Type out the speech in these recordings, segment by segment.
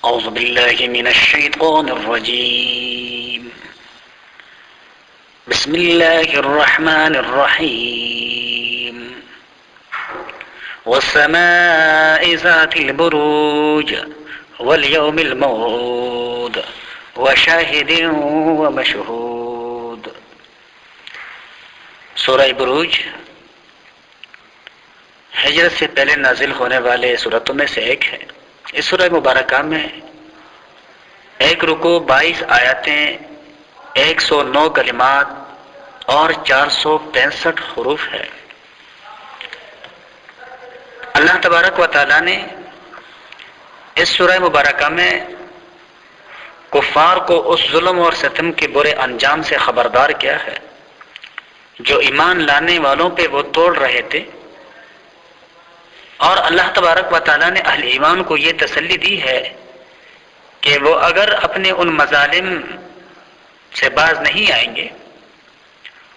أعوذ بالله من الشيطان الرجيم. بسم الله الرحمن الرحيم. والسماء ذات البروج واليوم الموعود وشاهد ومشهود. سورہ بروج ہجرت سے پہلے نازل ہونے والے سورتوں میں سے ایک ہے. اس سورہ مبارکہ میں ایک رکوع 22 آیاتیں 109 کلمات اور 465 حروف ہے. اللہ تبارک و تعالی نے اس سورہ مبارکہ میں کفار کو اس ظلم اور ستم کے برے انجام سے خبردار کیا ہے جو ایمان لانے والوں پہ وہ توڑ رہے تھے، اور اللہ تبارک و تعالیٰ نے اہل ایمان کو یہ تسلی دی ہے کہ وہ اگر اپنے ان مظالم سے باز نہیں آئیں گے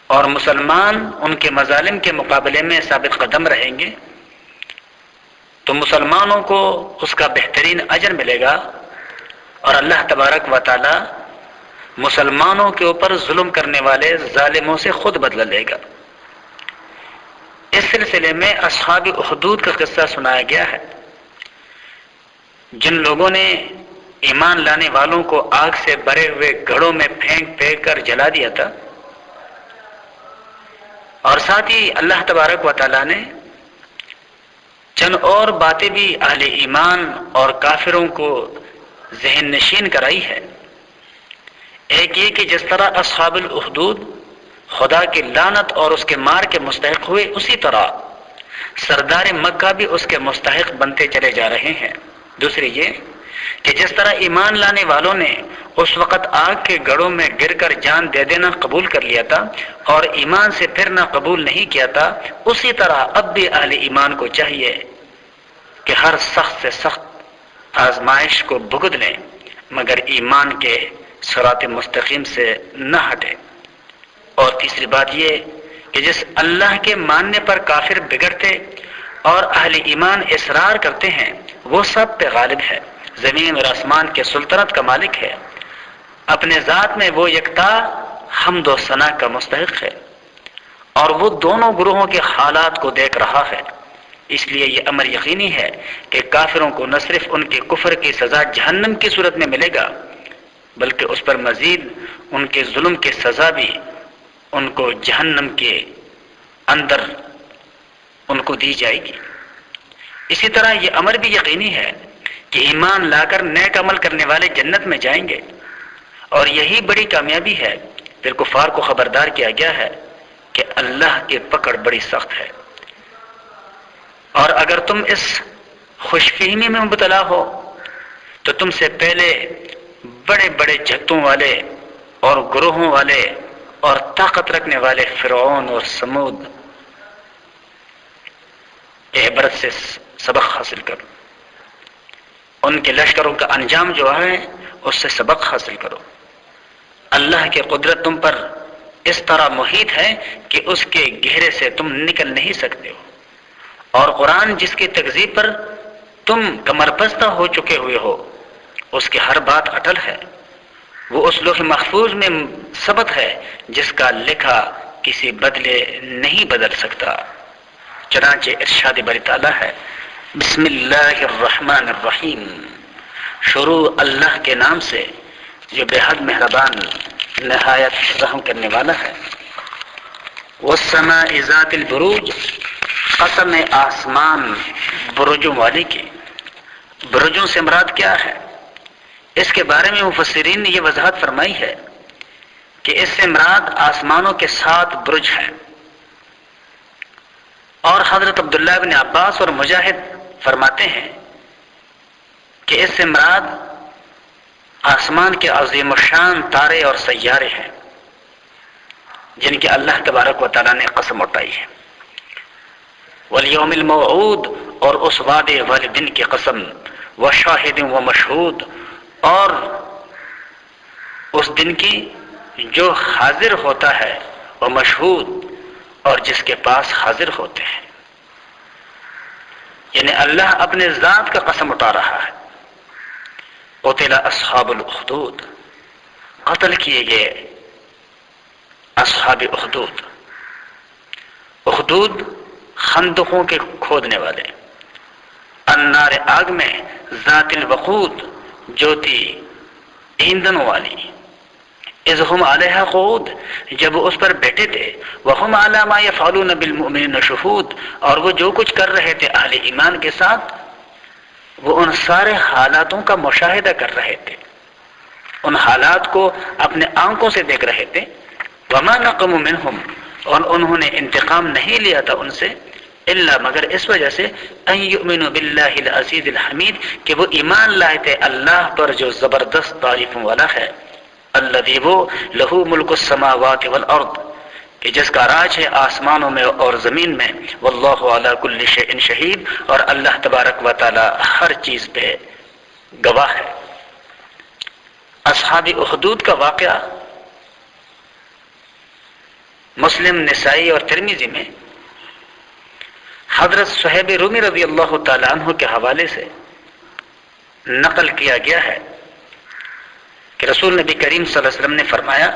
اور مسلمان ان کے مظالم کے مقابلے میں ثابت قدم رہیں گے تو مسلمانوں کو اس کا بہترین اجر ملے گا، اور اللہ تبارک و تعالیٰ مسلمانوں کے اوپر ظلم کرنے والے ظالموں سے خود بدلہ لے گا. اس سلسلے میں اصحاب اخدود کا قصہ سنایا گیا ہے، جن لوگوں نے ایمان لانے والوں کو آگ سے بھرے ہوئے گھڑوں میں پھینک کر جلا دیا تھا. اور ساتھ ہی اللہ تبارک و تعالیٰ نے چند اور باتیں بھی اہل ایمان اور کافروں کو ذہن نشین کرائی ہے. ایک یہ کہ جس طرح اصحاب الاخدود خدا کی لعنت اور اس کے مار کے مستحق ہوئے، اسی طرح سردار مکہ بھی اس کے مستحق بنتے چلے جا رہے ہیں. دوسری یہ کہ جس طرح ایمان لانے والوں نے اس وقت آگ کے گڑھوں میں گر کر جان دے دینا قبول کر لیا تھا اور ایمان سے پھرنا قبول نہیں کیا تھا، اسی طرح اب بھی اہل ایمان کو چاہیے کہ ہر سخت سے سخت آزمائش کو بھگت لیں مگر ایمان کے صراط مستقیم سے نہ ہٹے. اور تیسری بات یہ کہ جس اللہ کے ماننے پر کافر بگڑتے اور اہل ایمان اصرار کرتے ہیں وہ سب پہ غالب ہے، زمین اور آسمان کے سلطنت کا مالک ہے، اپنے ذات میں وہ یکتا حمد و ثنا کا مستحق ہے، اور وہ دونوں گروہوں کے حالات کو دیکھ رہا ہے. اس لیے یہ امر یقینی ہے کہ کافروں کو نہ صرف ان کے کفر کی سزا جہنم کی صورت میں ملے گا بلکہ اس پر مزید ان کے ظلم کی سزا بھی ان کو جہنم کے اندر ان کو دی جائے گی. اسی طرح یہ امر بھی یقینی ہے کہ ایمان لا کر نیک عمل کرنے والے جنت میں جائیں گے، اور یہی بڑی کامیابی ہے. پھر کفار کو خبردار کیا گیا ہے کہ اللہ کی پکڑ بڑی سخت ہے، اور اگر تم اس خوش فہمی میں مبتلا ہو تو تم سے پہلے بڑے بڑے جھگتوں والے اور گروہوں والے اور طاقت رکھنے والے فرعون اور سمود کے عبرت سے سبق حاصل کرو، ان کے لشکروں کا انجام جو ہے اس سے سبق حاصل کرو. اللہ کی قدرت تم پر اس طرح محیط ہے کہ اس کے گھیرے سے تم نکل نہیں سکتے ہو، اور قرآن جس کی تکذیب پر تم کمر بستہ ہو چکے ہوئے ہو اس کی ہر بات اٹل ہے. وہ اس لوح محفوظ میں ثبت ہے جس کا لکھا کسی بدلے نہیں بدل سکتا. چنانچہ ارشاد باری تعالیٰ ہے، بسم اللہ الرحمن الرحیم، شروع اللہ کے نام سے جو بے حد مہربان نہایت رحم کرنے والا ہے. والسماء ذات البروج، قسم آسمان برجوں والی کی. برجوں سے مراد کیا ہے؟ اس کے بارے میں مفسرین نے یہ وضاحت فرمائی ہے کہ اس سے مراد آسمانوں کے 7 برج ہیں، اور حضرت عبداللہ بن عباس اور مجاہد فرماتے ہیں کہ اس سے مراد آسمان کے عظیم الشان تارے اور سیارے ہیں جن کی اللہ تبارک و تعالیٰ نے قسم اٹھائی ہے. والیوم الموعود، اور اس وعدے والے دن کی قسم، وشاہد و مشہود، اور اس دن کی جو حاضر ہوتا ہے، وہ مشہود، اور جس کے پاس حاضر ہوتے ہیں. یعنی اللہ اپنے ذات کا قسم اٹھا رہا ہے قتل اصحاب الاخدود، قتل کیے گئے اصحاب اخدود۔ اخدود خندقوں کے کھودنے والے، النار آگ میں، ذات الوقود جو تھی ایندھن والی، اذ ہم علیہا قعود جب وہ اس پر بیٹھے تھے، وہم علی ما یفعلون بالمؤمنین شہود اور وہ جو کچھ کر رہے تھے اہل ایمان کے ساتھ وہ ان سارے حالاتوں کا مشاہدہ کر رہے تھے، ان حالات کو اپنے آنکھوں سے دیکھ رہے تھے۔ وما نقموا منہم اور انہوں نے انتقام نہیں لیا تھا ان سے، الا مگر اس وجہ سے ان یؤمنوا باللہ العزیز الحمید کہ وہ ایمان لائے تھے اللہ پر جو زبردست تعریفوں والا ہے، الذی وہ لہ ملک السماوات والارض کہ جس کا راج ہے آسمانوں میں اور زمین میں، واللہ علی کل شیء شہید اور اللہ تبارک و تعالی ہر چیز پہ گواہ ہے۔ اصحاب اخدود کا واقعہ مسلم، نسائی اور ترمذی میں حضرت صہیب رومی رضی اللہ تعالی عنہ کے حوالے سے نقل کیا گیا ہے کہ رسول نبی کریم صلی اللہ علیہ وسلم نے فرمایا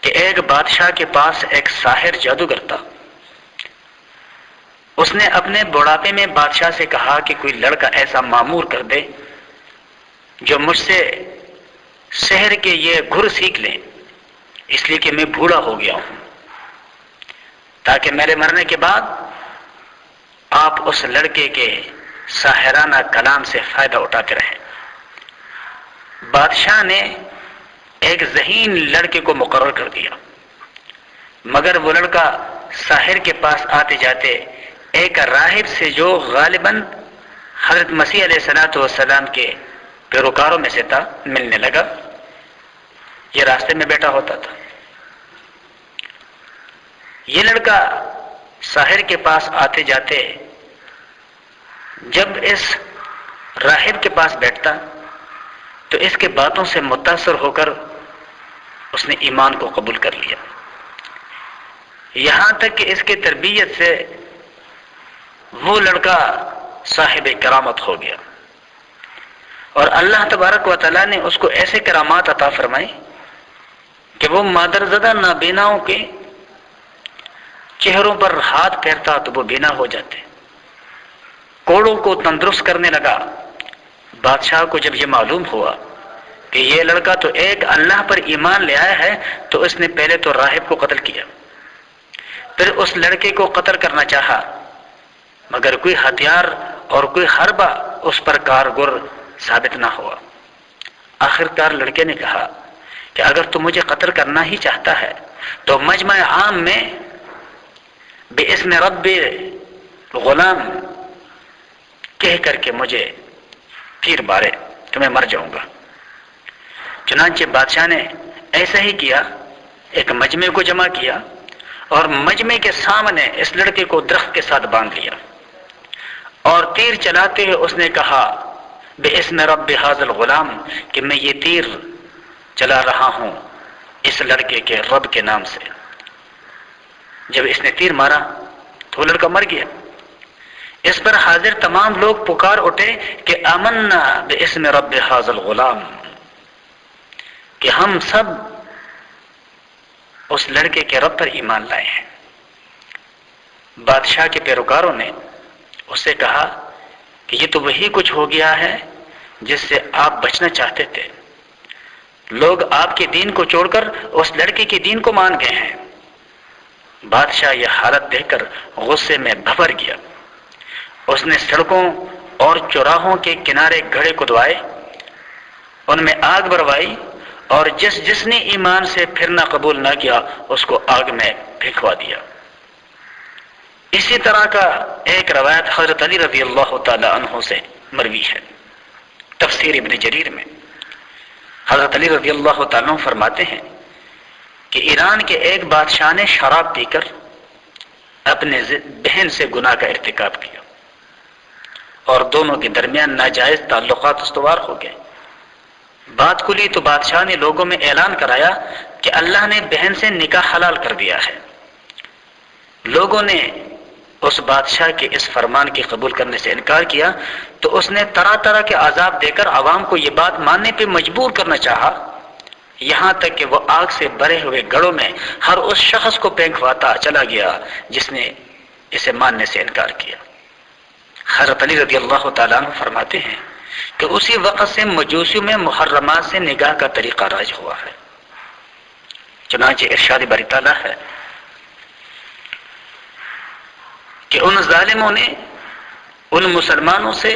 کہ ایک بادشاہ کے پاس ایک ساحر جادوگر تھا۔ اس نے اپنے بڑھاپے میں بادشاہ سے کہا کہ کوئی لڑکا ایسا معمور کر دے جو مجھ سے سحر کے یہ گھر سیکھ لیں، اس لیے کہ میں بوڑھا ہو گیا ہوں، تاکہ میرے مرنے کے بعد آپ اس لڑکے کے ساحرانہ کلام سے فائدہ اٹھاتے رہیں۔ بادشاہ نے ایک ذہین لڑکے کو مقرر کر دیا، مگر وہ لڑکا ساحر کے پاس آتے جاتے ایک راہب سے جو غالباً حضرت مسیح علیہ السلام کے پیروکاروں میں سے تھا ملنے لگا۔ یہ راستے میں بیٹھا ہوتا تھا۔ یہ لڑکا ساحر کے پاس آتے جاتے جب اس راہب کے پاس بیٹھتا تو اس کے باتوں سے متاثر ہو کر اس نے ایمان کو قبول کر لیا، یہاں تک کہ اس کی تربیت سے وہ لڑکا صاحب کرامت ہو گیا، اور اللہ تبارک و تعالیٰ نے اس کو ایسے کرامات عطا فرمائی کہ وہ مادرزدہ نابیناؤں کے چہروں پر ہاتھ پھیرتا تو وہ بینا ہو جاتے، کوڑوں کو تندرست کرنے لگا۔ بادشاہ کو جب یہ معلوم ہوا کہ یہ لڑکا تو ایک اللہ پر ایمان لے آیا ہے تو اس نے پہلے تو راہب کو قتل کیا، پھر اس لڑکے کو قتل کرنا چاہا، مگر کوئی ہتھیار اور کوئی حربہ اس پر کارگر ثابت نہ ہوا۔ آخرکار لڑکے نے کہا کہ اگر تو مجھے قتل کرنا ہی چاہتا ہے تو مجمع عام میں باسم رب غلام کہہ کر کے مجھے تیر مارے تو میں مر جاؤں گا۔ چنانچہ بادشاہ نے ایسا ہی کیا، ایک مجمع کو جمع کیا اور مجمع کے سامنے اس لڑکے کو درخت کے ساتھ باندھ لیا، اور تیر چلاتے ہوئے اس نے کہا باسم رب ھذا الغلام کہ میں یہ تیر چلا رہا ہوں اس لڑکے کے رب کے نام سے۔ جب اس نے تیر مارا تو وہ لڑکا مر گیا۔ اس پر حاضر تمام لوگ پکار اٹھے کہ آمنا باسم رب ھذا الغلام، کہ ہم سب اس لڑکے کے رب پر ایمان لائے ہیں۔ بادشاہ کے پیروکاروں نے اس سے کہا کہ یہ تو وہی کچھ ہو گیا ہے جس سے آپ بچنا چاہتے تھے، لوگ آپ کے دین کو چھوڑ کر اس لڑکے کے دین کو مان گئے ہیں۔ بادشاہ یہ حالت دیکھ کر غصے میں بھر گیا۔ اس نے سڑکوں اور چوراہوں کے کنارے گڑھے کھدوائے، ان میں آگ بروائی، اور جس نے ایمان سے پھرنا قبول نہ کیا اس کو آگ میں پھینکوا دیا۔ اسی طرح کا ایک روایت حضرت علی رضی اللہ تعالی عنہ سے مروی ہے۔ تفسیر ابن جریر میں حضرت علی رضی اللہ تعالی عنہ فرماتے ہیں کہ ایران کے ایک بادشاہ نے شراب پی کر اپنے بہن سے گناہ کا ارتکاب کیا، اور دونوں کے درمیان ناجائز تعلقات استوار ہو گئے۔ بات کھلی تو بادشاہ نے لوگوں میں اعلان کرایا کہ اللہ نے بہن سے نکاح حلال کر دیا ہے۔ لوگوں نے اس بادشاہ کے اس فرمان کے قبول کرنے سے انکار کیا تو اس نے طرح طرح کے عذاب دے کر عوام کو یہ بات ماننے پہ مجبور کرنا چاہا، یہاں تک کہ وہ آگ سے بھرے ہوئے گڑھوں میں ہر اس شخص کو پھینکواتا چلا گیا جس نے اسے ماننے سے انکار کیا۔ حضرت علی رضی اللہ تعالیٰ عنہ فرماتے ہیں کہ اسی وقت سے مجوسیوں میں محرمات سے نگاہ کا طریقہ راج ہوا ہے۔ چنانچہ ارشاد باری تعالیٰ ہے کہ ان ظالموں نے ان مسلمانوں سے